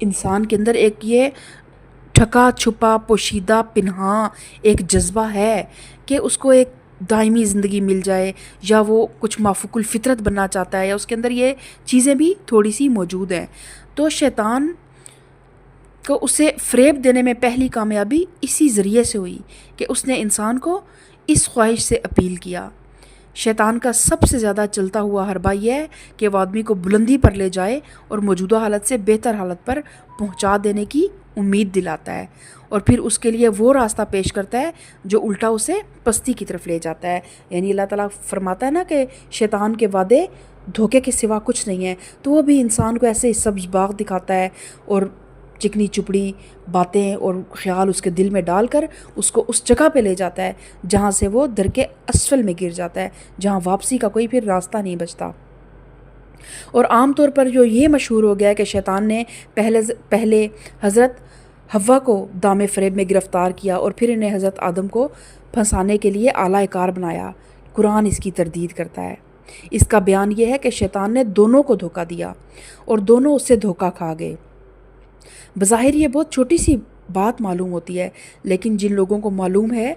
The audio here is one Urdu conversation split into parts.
انسان کے اندر ایک یہ ٹھکا چھپا پوشیدہ پنہاں ایک جذبہ ہے کہ اس کو ایک دائمی زندگی مل جائے، یا وہ کچھ مافوق الفطرت بننا چاہتا ہے، یا اس کے اندر یہ چیزیں بھی تھوڑی سی موجود ہیں۔ تو شیطان کو اسے فریب دینے میں پہلی کامیابی اسی ذریعے سے ہوئی کہ اس نے انسان کو اس خواہش سے اپیل کیا۔ شیطان کا سب سے زیادہ چلتا ہوا حربہ یہ ہے کہ وہ آدمی کو بلندی پر لے جائے اور موجودہ حالت سے بہتر حالت پر پہنچا دینے کی امید دلاتا ہے، اور پھر اس کے لیے وہ راستہ پیش کرتا ہے جو الٹا اسے پستی کی طرف لے جاتا ہے۔ یعنی اللہ تعالیٰ فرماتا ہے نا کہ شیطان کے وعدے دھوکے کے سوا کچھ نہیں ہیں، تو وہ بھی انسان کو ایسے سبز باغ دکھاتا ہے اور چکنی چپڑی باتیں اور خیال اس کے دل میں ڈال کر اس کو اس جگہ پہ لے جاتا ہے جہاں سے وہ درکے اسفل میں گر جاتا ہے، جہاں واپسی کا کوئی پھر راستہ نہیں بچتا۔ اور عام طور پر جو یہ مشہور ہو گیا ہے کہ شیطان نے پہلے حضرت حوا کو دام فریب میں گرفتار کیا اور پھر انہیں حضرت آدم کو پھنسانے کے لیے آلہ کار بنایا، قرآن اس کی تردید کرتا ہے۔ اس کا بیان یہ ہے کہ شیطان نے دونوں کو دھوکہ دیا اور دونوں اس سے دھوکہ کھا گئے۔ بظاہر یہ بہت چھوٹی سی بات معلوم ہوتی ہے، لیکن جن لوگوں کو معلوم ہے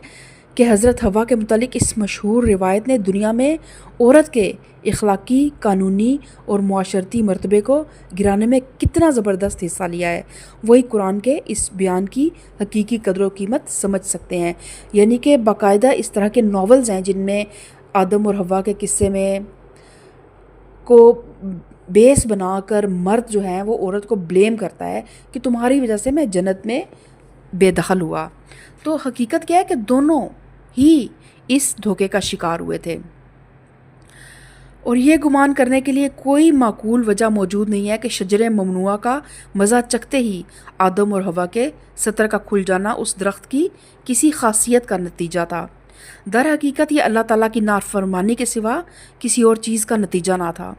کہ حضرت حوا کے متعلق اس مشہور روایت نے دنیا میں عورت کے اخلاقی، قانونی اور معاشرتی مرتبے کو گرانے میں کتنا زبردست حصہ لیا ہے، وہی قرآن کے اس بیان کی حقیقی قدر و قیمت سمجھ سکتے ہیں۔ یعنی کہ باقاعدہ اس طرح کے ناولز ہیں جن میں آدم اور حوا کے قصے میں کو بیس بنا کر مرد جو ہیں وہ عورت کو بلیم کرتا ہے کہ تمہاری وجہ سے میں جنت میں بے دخل ہوا۔ تو حقیقت کیا ہے کہ دونوں ہی اس دھوکے کا شکار ہوئے تھے، اور یہ گمان کرنے کے لیے کوئی معقول وجہ موجود نہیں ہے کہ شجر ممنوعہ کا مزہ چکھتے ہی آدم اور حوا کے ستر کا کھل جانا اس درخت کی کسی خاصیت کا نتیجہ تھا۔ در حقیقت یہ اللہ تعالیٰ کی نافرمانی کے سوا کسی اور چیز کا نتیجہ نہ تھا۔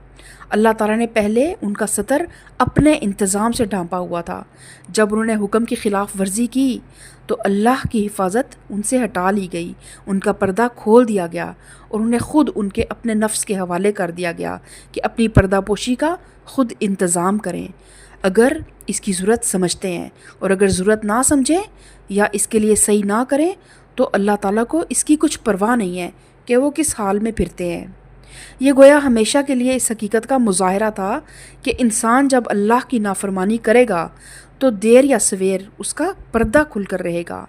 اللہ تعالیٰ نے پہلے ان کا ستر اپنے انتظام سے ڈھانپا ہوا تھا۔ جب انہوں نے حکم کی خلاف ورزی کی تو اللہ کی حفاظت ان سے ہٹا لی گئی، ان کا پردہ کھول دیا گیا اور انہیں خود ان کے اپنے نفس کے حوالے کر دیا گیا کہ اپنی پردہ پوشی کا خود انتظام کریں اگر اس کی ضرورت سمجھتے ہیں، اور اگر ضرورت نہ سمجھیں یا اس کے لیے صحیح نہ کریں تو اللہ تعالیٰ کو اس کی کچھ پرواہ نہیں ہے کہ وہ کس حال میں پھرتے ہیں۔ یہ گویا ہمیشہ کے لیے اس حقیقت کا مظاہرہ تھا کہ انسان جب اللہ کی نافرمانی کرے گا تو دیر یا سویر اس کا پردہ کھل کر رہے گا،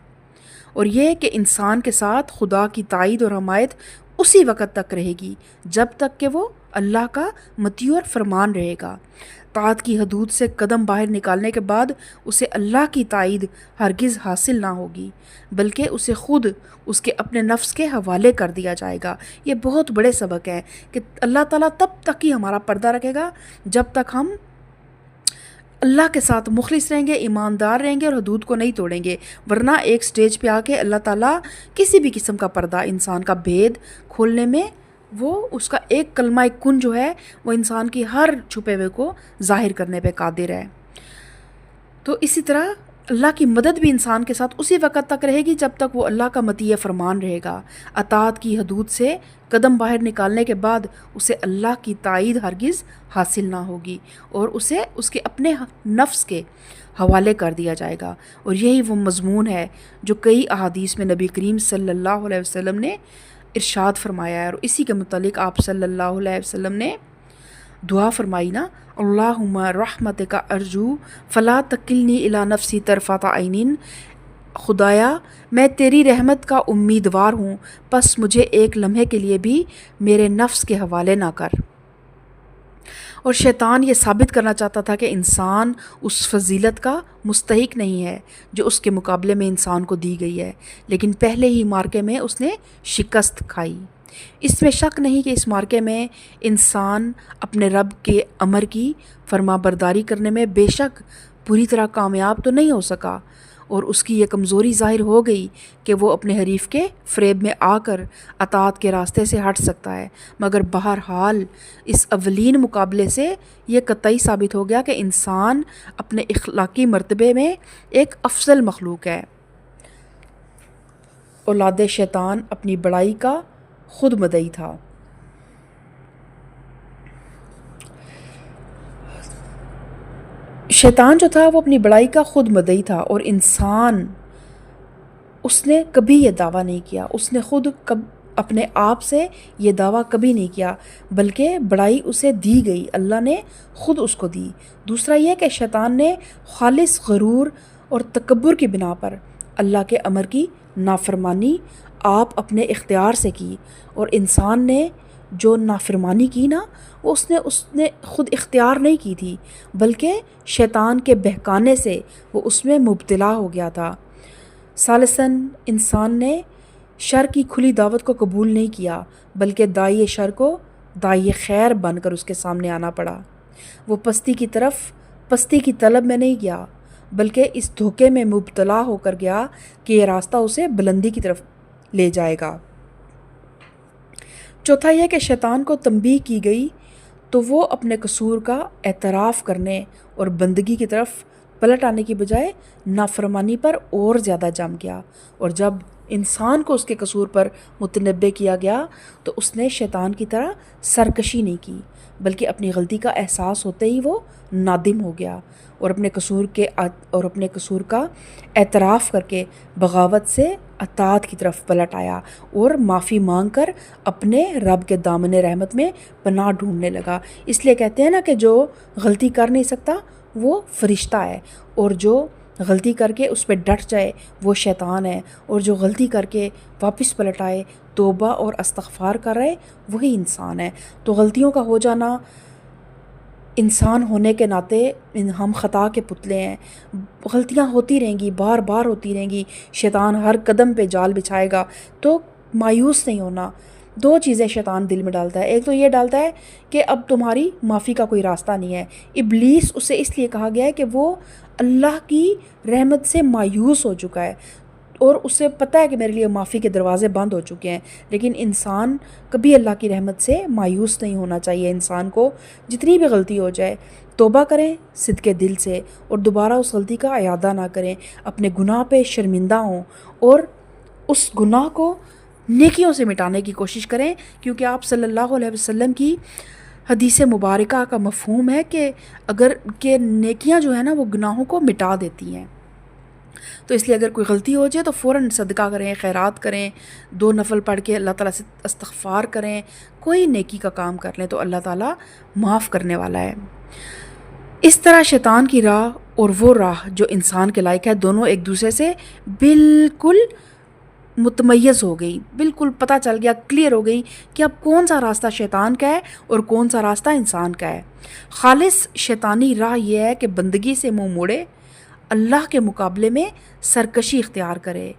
اور یہ کہ انسان کے ساتھ خدا کی تائید اور حمایت اسی وقت تک رہے گی جب تک کہ وہ اللہ کا مطیع اور فرمان رہے گا۔ طاعت کی حدود سے قدم باہر نکالنے کے بعد اسے اللہ کی تائید ہرگز حاصل نہ ہوگی، بلکہ اسے خود اس کے اپنے نفس کے حوالے کر دیا جائے گا۔ یہ بہت بڑے سبق ہے کہ اللہ تعالیٰ تب تک ہی ہمارا پردہ رکھے گا جب تک ہم اللہ کے ساتھ مخلص رہیں گے، ایماندار رہیں گے اور حدود کو نہیں توڑیں گے، ورنہ ایک سٹیج پہ آ کے اللہ تعالیٰ کسی بھی قسم کا پردہ انسان کا بھید کھولنے میں وہ اس کا ایک کلمہ کن جو ہے وہ انسان کی ہر چھپے ہوئے کو ظاہر کرنے پہ قادر ہے۔ تو اسی طرح اللہ کی مدد بھی انسان کے ساتھ اسی وقت تک رہے گی جب تک وہ اللہ کا مطیع فرمان رہے گا۔ اطاعت کی حدود سے قدم باہر نکالنے کے بعد اسے اللہ کی تائید ہرگز حاصل نہ ہوگی اور اسے اس کے اپنے نفس کے حوالے کر دیا جائے گا، اور یہی وہ مضمون ہے جو کئی احادیث میں نبی کریم صلی اللہ علیہ وسلم نے ارشاد فرمایا ہے، اور اسی کے متعلق آپ صلی اللہ علیہ وسلم نے دعا فرمائی نا، اللہم رحمتک ارجو فلا تکلنی الی نفسی طرفۃ عین، خدایا میں تیری رحمت کا امیدوار ہوں، پس مجھے ایک لمحے کے لیے بھی میرے نفس کے حوالے نہ کر۔ اور شیطان یہ ثابت کرنا چاہتا تھا کہ انسان اس فضیلت کا مستحق نہیں ہے جو اس کے مقابلے میں انسان کو دی گئی ہے، لیکن پہلے ہی مارکے میں اس نے شکست کھائی۔ اس میں شک نہیں کہ اس مارکے میں انسان اپنے رب کے امر کی فرما برداری کرنے میں بے شک پوری طرح کامیاب تو نہیں ہو سکا، اور اس کی یہ کمزوری ظاہر ہو گئی کہ وہ اپنے حریف کے فریب میں آ کر اطاعت کے راستے سے ہٹ سکتا ہے، مگر بہرحال اس اولین مقابلے سے یہ قطعی ثابت ہو گیا کہ انسان اپنے اخلاقی مرتبے میں ایک افضل مخلوق ہے۔ اولاد شیطان اپنی بڑائی کا خود مدعی تھا۔ شیطان جو تھا وہ اپنی بڑائی کا خود مدعی تھا، اور انسان اس نے کبھی یہ دعویٰ نہیں کیا، اس نے خود اپنے آپ سے یہ دعویٰ کبھی نہیں کیا، بلکہ بڑائی اسے دی گئی، اللہ نے خود اس کو دی۔ دوسرا یہ کہ شیطان نے خالص غرور اور تکبر کی بنا پر اللہ کے امر کی نافرمانی آپ اپنے اختیار سے کی، اور انسان نے جو نافرمانی کی نا، وہ اس نے خود اختیار نہیں کی تھی، بلکہ شیطان کے بہکانے سے وہ اس میں مبتلا ہو گیا تھا۔ ثالثاً، انسان نے شر کی کھلی دعوت کو قبول نہیں کیا، بلکہ داعی شر کو داعی خیر بن کر اس کے سامنے آنا پڑا۔ وہ پستی کی طلب میں نہیں گیا، بلکہ اس دھوکے میں مبتلا ہو کر گیا کہ یہ راستہ اسے بلندی کی طرف لے جائے گا۔ چوتھا یہ کہ شیطان کو تنبیہ کی گئی تو وہ اپنے قصور کا اعتراف کرنے اور بندگی کی طرف پلٹ آنے کی بجائے نافرمانی پر اور زیادہ جم گیا، اور جب انسان کو اس کے قصور پر متنبہ کیا گیا تو اس نے شیطان کی طرح سرکشی نہیں کی، بلکہ اپنی غلطی کا احساس ہوتے ہی وہ نادم ہو گیا، اور اپنے قصور کا اعتراف کر کے بغاوت سے اطاعت کی طرف پلٹ آیا، اور معافی مانگ کر اپنے رب کے دامن رحمت میں پناہ ڈھونڈنے لگا۔ اس لیے کہتے ہیں نا کہ جو غلطی کر نہیں سکتا وہ فرشتہ ہے، اور جو غلطی کر کے اس پہ ڈٹ جائے وہ شیطان ہے، اور جو غلطی کر کے واپس پلٹ آئے، توبہ اور استغفار کر رہے، وہی انسان ہے۔ تو غلطیوں کا ہو جانا، انسان ہونے کے ناطے ہم خطا کے پتلے ہیں، غلطیاں ہوتی رہیں گی، بار بار ہوتی رہیں گی، شیطان ہر قدم پہ جال بچھائے گا، تو مایوس نہیں ہونا۔ دو چیزیں شیطان دل میں ڈالتا ہے، ایک تو یہ ڈالتا ہے کہ اب تمہاری معافی کا کوئی راستہ نہیں ہے۔ ابلیس اسے اس لیے کہا گیا ہے کہ وہ اللہ کی رحمت سے مایوس ہو چکا ہے، اور اسے پتہ ہے کہ میرے لیے معافی کے دروازے بند ہو چکے ہیں، لیکن انسان کبھی اللہ کی رحمت سے مایوس نہیں ہونا چاہیے۔ انسان کو جتنی بھی غلطی ہو جائے توبہ کریں صدقے دل سے، اور دوبارہ اس غلطی کا اعادہ نہ کریں، اپنے گناہ پہ شرمندہ ہوں اور اس گناہ کو نیکیوں سے مٹانے کی کوشش کریں، کیونکہ آپ صلی اللہ علیہ وسلم کی حدیث مبارکہ کا مفہوم ہے کہ نیکیاں جو ہے نا وہ گناہوں کو مٹا دیتی ہیں۔ تو اس لیے اگر کوئی غلطی ہو جائے تو فوراً صدقہ کریں، خیرات کریں، 2 نفل پڑھ کے اللہ تعالیٰ سے استغفار کریں، کوئی نیکی کا کام کر لیں تو اللہ تعالیٰ معاف کرنے والا ہے۔ اس طرح شیطان کی راہ اور وہ راہ جو انسان کے لائق ہے، دونوں ایک دوسرے سے بالکل متمیز ہو گئی، بالکل پتہ چل گیا، کلیئر ہو گئی کہ اب کون سا راستہ شیطان کا ہے اور کون سا راستہ انسان کا ہے۔ خالص شیطانی راہ یہ ہے کہ بندگی سے منہ موڑے، اللہ کے مقابلے میں سرکشی اختیار کرے،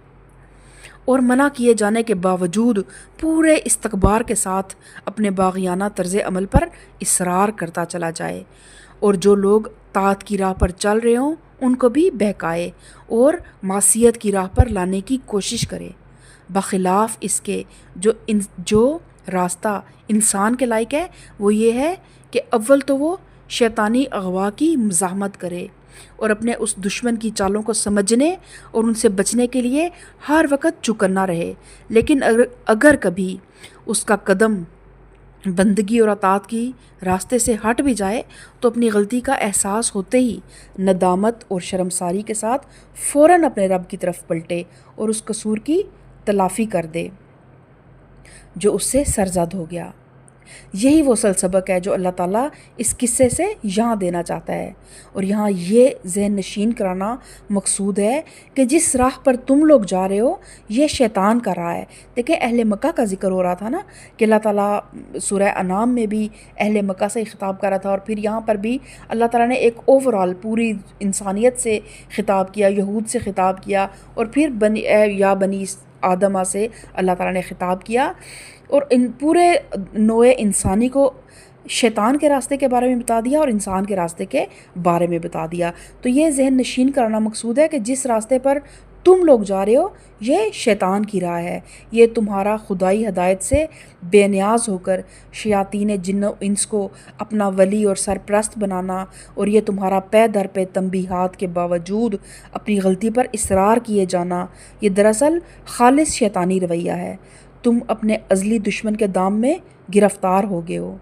اور منع کیے جانے کے باوجود پورے استکبار کے ساتھ اپنے باغیانہ طرز عمل پر اصرار کرتا چلا جائے، اور جو لوگ طاعت کی راہ پر چل رہے ہوں ان کو بھی بہکائے اور معصیت کی راہ پر لانے کی کوشش کرے، بخلاف اس کے جو راستہ انسان کے لائق ہے وہ یہ ہے کہ اول تو وہ شیطانی اغوا کی مزاحمت کرے، اور اپنے اس دشمن کی چالوں کو سمجھنے اور ان سے بچنے کے لیے ہر وقت چوکنا رہے، لیکن اگر کبھی اس کا قدم بندگی اور اطاعت کی راستے سے ہٹ بھی جائے تو اپنی غلطی کا احساس ہوتے ہی ندامت اور شرمساری کے ساتھ فوراً اپنے رب کی طرف پلٹے اور اس قصور کی تلافی کر دے جو اس سے سرزد ہو گیا۔ یہی وہ سبق ہے جو اللہ تعالیٰ اس قصے سے یہاں دینا چاہتا ہے، اور یہاں یہ ذہن نشین کرانا مقصود ہے کہ جس راہ پر تم لوگ جا رہے ہو یہ شیطان کا راہ ہے۔ دیکھیں اہل مکہ کا ذکر ہو رہا تھا نا کہ اللہ تعالیٰ سورہ انعام میں بھی اہل مکہ سے خطاب کر رہا تھا، اور پھر یہاں پر بھی اللہ تعالیٰ نے ایک اوورال پوری انسانیت سے خطاب کیا، یہود سے خطاب کیا، اور پھر بنی آدمہ سے اللہ تعالیٰ نے خطاب کیا، اور ان پورے نوع انسانی کو شیطان کے راستے کے بارے میں بتا دیا اور انسان کے راستے کے بارے میں بتا دیا۔ تو یہ ذہن نشین کرانا مقصود ہے کہ جس راستے پر تم لوگ جا رہے ہو یہ شیطان کی راہ ہے، یہ تمہارا خدائی ہدایت سے بے نیاز ہو کر شیاطین جن و انس کو اپنا ولی اور سرپرست بنانا، اور یہ تمہارا پے در پہ تنبیہات کے باوجود اپنی غلطی پر اصرار کیے جانا، یہ دراصل خالص شیطانی رویہ ہے۔ تم اپنے ازلی دشمن کے دام میں گرفتار ہو گئے ہو،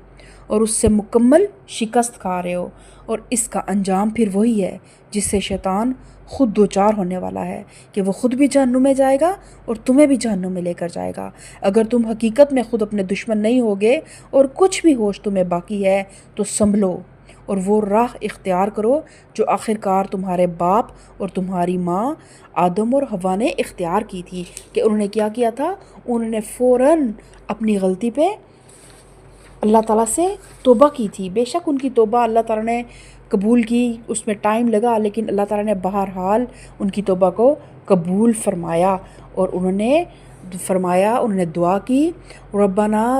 اور اس سے مکمل شکست کھا رہے ہو، اور اس کا انجام پھر وہی ہے جس سے شیطان خود دوچار ہونے والا ہے کہ وہ خود بھی جہنم میں جائے گا اور تمہیں بھی جہنم میں لے کر جائے گا۔ اگر تم حقیقت میں خود اپنے دشمن نہیں ہوگے اور کچھ بھی ہوش تمہیں باقی ہے تو سنبھلو اور وہ راہ اختیار کرو جو آخرکار تمہارے باپ اور تمہاری ماں آدم اور حوا نے اختیار کی تھی۔ کہ انہوں نے کیا کیا تھا؟ انہوں نے فوراً اپنی غلطی پہ اللہ تعالیٰ سے توبہ کی تھی۔ بے شک ان کی توبہ اللہ تعالیٰ نے قبول کی، اس میں ٹائم لگا، لیکن اللہ تعالیٰ نے بہرحال ان کی توبہ کو قبول فرمایا، اور انہوں نے دعا کی، ربنا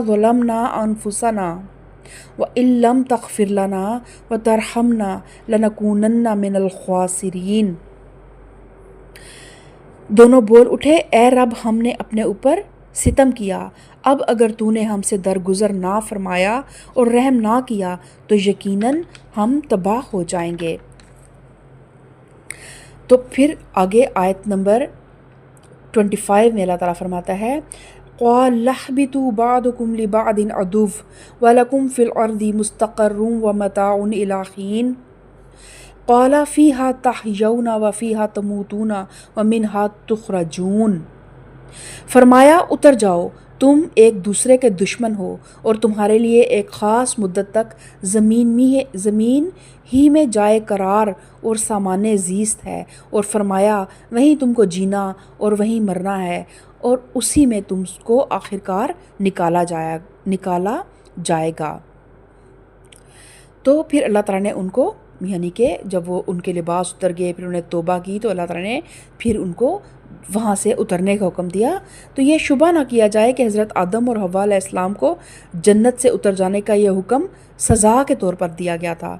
ظلمنا انفسنا وَإِن لَّمْ تَغْفِرْ لَنَا وَتَرْحَمْنَا لَنَكُونَنَّ مِنَ الْخَاسِرِينَ۔ دونوں بول اٹھے، اے رب ہم نے اپنے اوپر ستم کیا، اب اگر تو نے ہم سے درگزر نہ فرمایا اور رحم نہ کیا تو یقیناً ہم تباہ ہو جائیں گے۔ تو پھر آگے آیت نمبر 25 میں اللہ تعالیٰ فرماتا ہے، قَالَ اهْبِطُوا بَعْضُكُمْ لِبَعْضٍ عَدُوٌّ وَلَكُمْ فِي الْأَرْضِ مُسْتَقَرٌّ وَمَتَاعٌ إِلَىٰ حِينٍ قَالَ فِيهَا تَحْيَوْنَ وَفِيهَا تَمُوتُونَ وَمِنْهَا تُخْرَجُونَ۔ فرمایا اتر جاؤ، تم ایک دوسرے کے دشمن ہو اور تمہارے لیے ایک خاص مدت تک زمین ہی میں جائے قرار اور سامان زیست ہے، اور فرمایا وہیں تم کو جینا اور وہیں مرنا ہے، اور اسی میں تم کو آخرکار نکالا جائے گا۔ تو پھر اللہ تعالیٰ نے ان کو، یعنی کہ جب وہ ان کے لباس اتر گئے، پھر انہیں توبہ کی، تو اللہ تعالیٰ نے پھر ان کو وہاں سے اترنے کا حکم دیا۔ تو یہ شبہ نہ کیا جائے کہ حضرت آدم اور حوا علیہ السلام کو جنت سے اتر جانے کا یہ حکم سزا کے طور پر دیا گیا تھا۔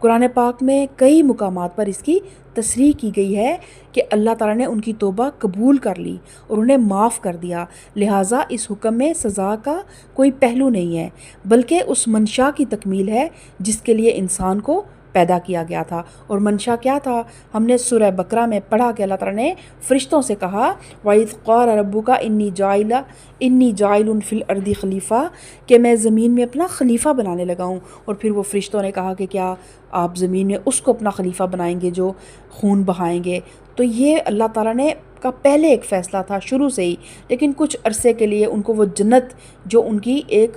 قرآن پاک میں کئی مقامات پر اس کی تصریح کی گئی ہے کہ اللہ تعالیٰ نے ان کی توبہ قبول کر لی اور انہیں معاف کر دیا، لہٰذا اس حکم میں سزا کا کوئی پہلو نہیں ہے، بلکہ اس منشا کی تکمیل ہے جس کے لیے انسان کو پیدا کیا گیا تھا۔ اور منشا کیا تھا؟ ہم نے سورہ بقرہ میں پڑھا کہ اللہ تعالیٰ نے فرشتوں سے کہا، وَإِذْ قَالَ رَبُّكَ إِنِّي جَاعِلٌ فِي الْأَرْضِ خلیفہ، کہ میں زمین میں اپنا خلیفہ بنانے لگا ہوں۔ اور پھر وہ فرشتوں نے کہا کہ کیا آپ زمین میں اس کو اپنا خلیفہ بنائیں گے جو خون بہائیں گے؟ تو یہ اللہ تعالیٰ نے کا پہلے ایک فیصلہ تھا شروع سے ہی، لیکن کچھ عرصے کے لیے ان کو وہ جنت جو ان کی ایک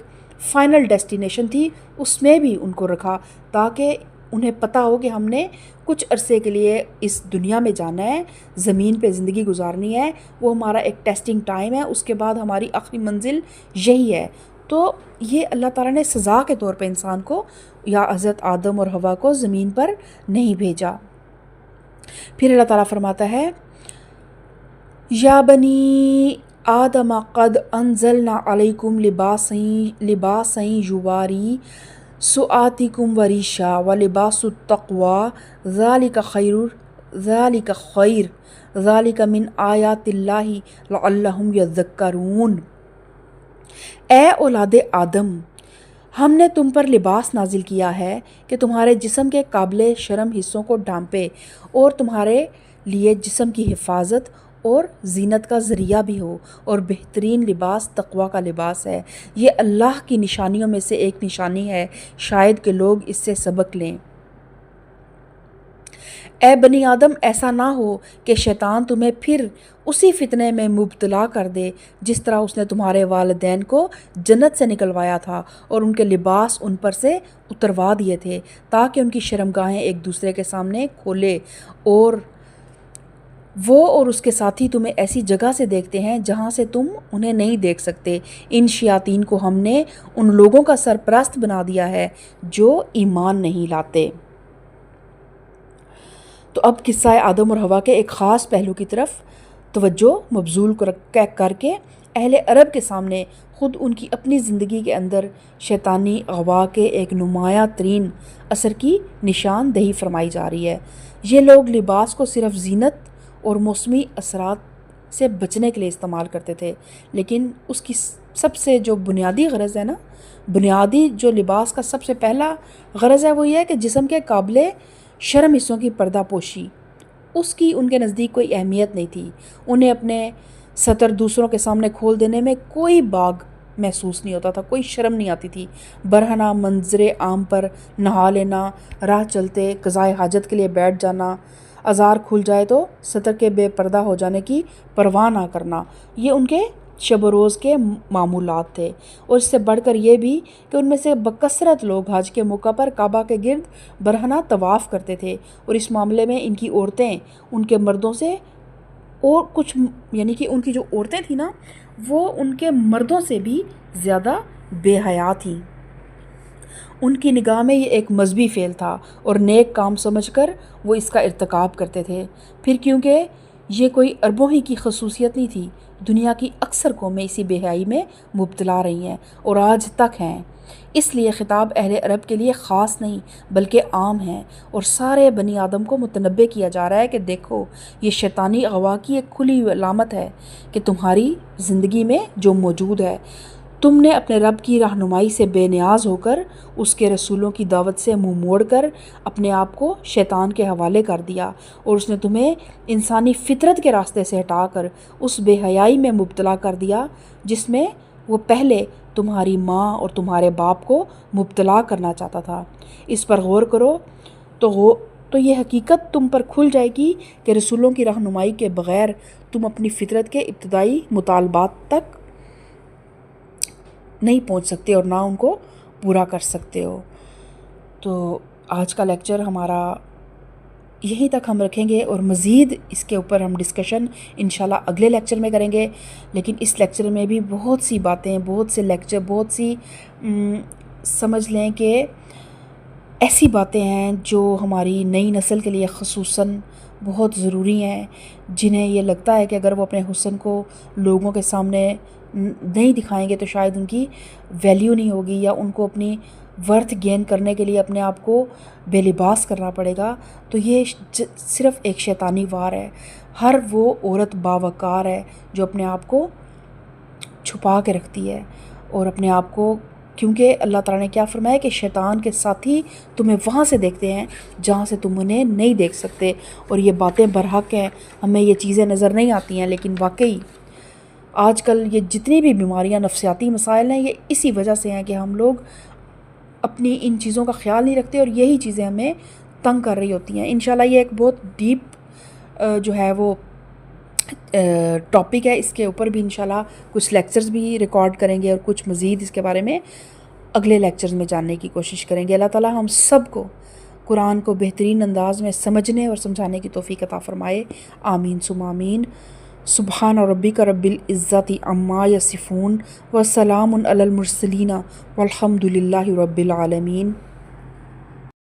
فائنل ڈیسٹینیشن تھی اس میں بھی ان کو رکھا، تاکہ انہیں پتہ ہو کہ ہم نے کچھ عرصے کے لیے اس دنیا میں جانا ہے، زمین پہ زندگی گزارنی ہے، وہ ہمارا ایک ٹیسٹنگ ٹائم ہے، اس کے بعد ہماری آخری منزل یہی ہے۔ تو یہ اللہ تعالیٰ نے سزا کے طور پہ انسان کو یا حضرت آدم اور حوا کو زمین پر نہیں بھیجا۔ پھر اللہ تعالیٰ فرماتا ہے، یا بنی آدم قد انزلنا علیکم لباسا یواری سوآتکم وریشا ولباس التقوی ذالک خیر ذالک من آیات اللہ لعلہم یذکرون۔ اے اولاد آدم، ہم نے تم پر لباس نازل کیا ہے کہ تمہارے جسم کے قابل شرم حصوں کو ڈھانپے اور تمہارے لیے جسم کی حفاظت اور زینت کا ذریعہ بھی ہو، اور بہترین لباس تقوی کا لباس ہے۔ یہ اللہ کی نشانیوں میں سے ایک نشانی ہے، شاید کہ لوگ اس سے سبق لیں۔ اے بنی آدم، ایسا نہ ہو کہ شیطان تمہیں پھر اسی فتنے میں مبتلا کر دے جس طرح اس نے تمہارے والدین کو جنت سے نکلوایا تھا اور ان کے لباس ان پر سے اتروا دیے تھے تاکہ ان کی شرمگاہیں ایک دوسرے کے سامنے کھولے، اور وہ اور اس کے ساتھی تمہیں ایسی جگہ سے دیکھتے ہیں جہاں سے تم انہیں نہیں دیکھ سکتے۔ ان شیاطین کو ہم نے ان لوگوں کا سرپرست بنا دیا ہے جو ایمان نہیں لاتے۔ تو اب قصہ آدم اور حوا کے ایک خاص پہلو کی طرف توجہ مبذول کر کے اہل عرب کے سامنے خود ان کی اپنی زندگی کے اندر شیطانی اغوا کے ایک نمایاں ترین اثر کی نشان دہی فرمائی جا رہی ہے۔ یہ لوگ لباس کو صرف زینت اور موسمی اثرات سے بچنے کے لیے استعمال کرتے تھے، لیکن اس کی سب سے جو بنیادی غرض ہے نا، بنیادی جو لباس کا سب سے پہلا غرض ہے وہ یہ ہے کہ جسم کے قابل شرم حصوں کی پردہ پوشی، اس کی ان کے نزدیک کوئی اہمیت نہیں تھی۔ انہیں اپنے سطر دوسروں کے سامنے کھول دینے میں کوئی باغ محسوس نہیں ہوتا تھا، کوئی شرم نہیں آتی تھی۔ برہنہ منظر عام پر نہا لینا، راہ چلتے قضائے حاجت کے لیے بیٹھ جانا، آزار کھل جائے تو سطر کے بے پردہ ہو جانے کی پرواہ نہ کرنا، یہ ان کے شب و روز کے معمولات تھے۔ اور اس سے بڑھ کر یہ بھی کہ ان میں سے بکثرت لوگ حج کے موقع پر کعبہ کے گرد برہنہ طواف کرتے تھے، اور اس معاملے میں ان کی عورتیں ان کے مردوں سے اور کچھ، یعنی کہ ان کی جو عورتیں تھیں نا وہ ان کے مردوں سے بھی زیادہ بے حیا تھیں۔ ان کی نگاہ میں یہ ایک مذہبی فعل تھا اور نیک کام سمجھ کر وہ اس کا ارتکاب کرتے تھے۔ پھر کیونکہ یہ کوئی عربوں ہی کی خصوصیت نہیں تھی، دنیا کی اکثر قومیں اسی بے حیائی میں مبتلا رہی ہیں اور آج تک ہیں۔ اس لیے خطاب اہل عرب کے لیے خاص نہیں بلکہ عام ہے، اور سارے بنی آدم کو متنبہ کیا جا رہا ہے کہ دیکھو یہ شیطانی اغوا کی ایک کھلی ہوئی علامت ہے کہ تمہاری زندگی میں جو موجود ہے، تم نے اپنے رب کی رہنمائی سے بے نیاز ہو کر، اس کے رسولوں کی دعوت سے منہ موڑ کر اپنے آپ کو شیطان کے حوالے کر دیا، اور اس نے تمہیں انسانی فطرت کے راستے سے ہٹا کر اس بے حیائی میں مبتلا کر دیا جس میں وہ پہلے تمہاری ماں اور تمہارے باپ کو مبتلا کرنا چاہتا تھا۔ اس پر غور کرو تو یہ حقیقت تم پر کھل جائے گی کہ رسولوں کی رہنمائی کے بغیر تم اپنی فطرت کے ابتدائی مطالبات تک نہیں پہنچ سکتے اور نہ ان کو پورا کر سکتے ہو۔ تو آج کا لیکچر ہمارا یہیں تک ہم رکھیں گے، اور مزید اس کے اوپر ہم ڈسکشن انشاءاللہ اگلے لیکچر میں کریں گے۔ لیکن اس لیکچر میں بھی بہت سی باتیں، بہت سی سمجھ لیں کہ ایسی باتیں ہیں جو ہماری نئی نسل کے لیے خصوصاً بہت ضروری ہیں، جنہیں یہ لگتا ہے کہ اگر وہ اپنے حسن کو لوگوں کے سامنے نہیں دکھائیں گے تو شاید ان کی ویلیو نہیں ہوگی، یا ان کو اپنی ورتھ گین کرنے کے لیے اپنے آپ کو بے لباس کرنا پڑے گا۔ تو یہ صرف ایک شیطانی وار ہے۔ ہر وہ عورت باوقار ہے جو اپنے آپ کو چھپا کے رکھتی ہے اور اپنے آپ کو، کیونکہ اللہ تعالیٰ نے کیا فرمایا کہ شیطان کے ساتھی تمہیں وہاں سے دیکھتے ہیں جہاں سے تم انہیں نہیں دیکھ سکتے، اور یہ باتیں برحق ہیں، ہمیں یہ چیزیں نظر نہیں آتی ہیں، لیکن واقعی آج کل یہ جتنی بھی بیماریاں، نفسیاتی مسائل ہیں، یہ اسی وجہ سے ہیں کہ ہم لوگ اپنی ان چیزوں کا خیال نہیں رکھتے، اور یہی چیزیں ہمیں تنگ کر رہی ہوتی ہیں۔ انشاءاللہ یہ ایک بہت ڈیپ جو ہے وہ ٹاپک ہے، اس کے اوپر بھی انشاءاللہ کچھ لیکچرز بھی ریکارڈ کریں گے، اور کچھ مزید اس کے بارے میں اگلے لیکچرز میں جاننے کی کوشش کریں گے۔ اللہ تعالیٰ ہم سب کو قرآن کو بہترین انداز میں سمجھنے اور سمجھانے کی توفیق عطا فرمائے، آمین ثم آمین۔ سبحان ربک رب العزت عما یصفون وسلام علی المرسلین والحمد للہ رب العالمین۔